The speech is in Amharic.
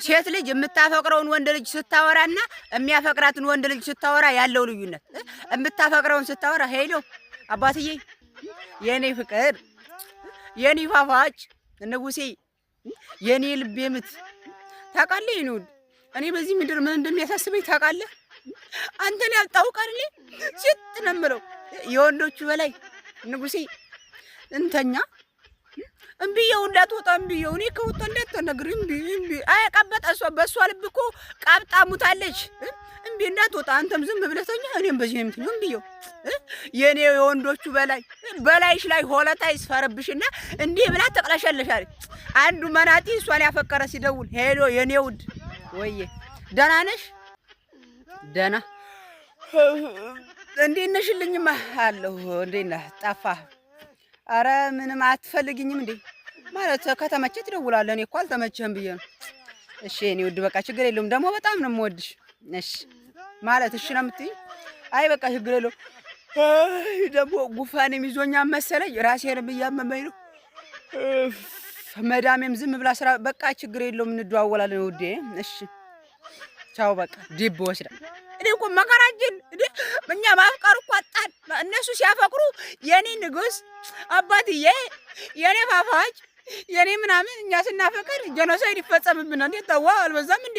ሴት ልጅ የምታፈቅረውን ወንድ ልጅ ስታወራና የሚያፈቅራትን ወንድ ልጅ ስታወራ ያለው ልዩነት የምታፈቅረውን ስታወራ ሄሎ አባትዬ፣ የኔ ፍቅር፣ የኔ ፋፋጭ ንጉሴ፣ የኔ ልቤ ምት ታውቃለህ? ይኑድ እኔ በዚህ ምድር ምን እንደሚያሳስበኝ ታውቃለህ? አንተን ያልታውቃል ሲት ነው የምለው የወንዶቹ በላይ ንጉሴ እንተኛ እምቢየው እንዳትወጣ እምቢየው እኔ ከወጣ እንዳትነግር እምቢ አያቀበጣ እሷ በሷ ልብ እኮ ቃብጣ ሙታለች። እምቢ እንዳትወጣ አንተም ዝም ብለህ ተኛ እኔም በዚህ የምትለው እምቢየው የኔ የወንዶቹ በላይሽ ላይ ሆለታ ይስፈርብሽና እንዲህ ብላ ተቅለሸለሻል። አንዱ መናጢ እሷን ያፈቀረ ሲደውል ሄሎ የኔ ውድ ወዬ ደህና ነሽ? ደህና እንዴት ነሽልኝማ አለሁ። እንዴት ነህ? ጠፋህ? አረ ምንም አትፈልግኝም እንዴ? ማለት ከተመቸህ ትደውላለህ። እኔ እኮ አልተመቸህም ብዬ ነው። እሺ እኔ ውድ በቃ ችግር የለውም። ደግሞ በጣም ነው የምወድሽ። እሺ ማለት እሺ ነው የምትይኝ? አይ በቃ ችግር የለውም። ደግሞ ጉፋኔም ይዞኛል መሰለኝ ራሴንም እያመመኝ ነው። መዳሜም ዝም ብላ ስራ በቃ ችግር የለውም እንደዋወላለን ውዴ። እሺ ቻው በቃ ዲብ ወስዳ እኔ እኮ መከራችን እኛ ማፍቀር እኮ አጣን። እነሱ ሲያፈቅሩ የኔ ንጉስ አባትዬ፣ የኔ ፋፋጭ፣ የኔ ምናምን፣ እኛ ስናፈቅር ጀኖሳይድ ይፈጸምብናል። እንዴት ተዋ አልበዛም እንዴ?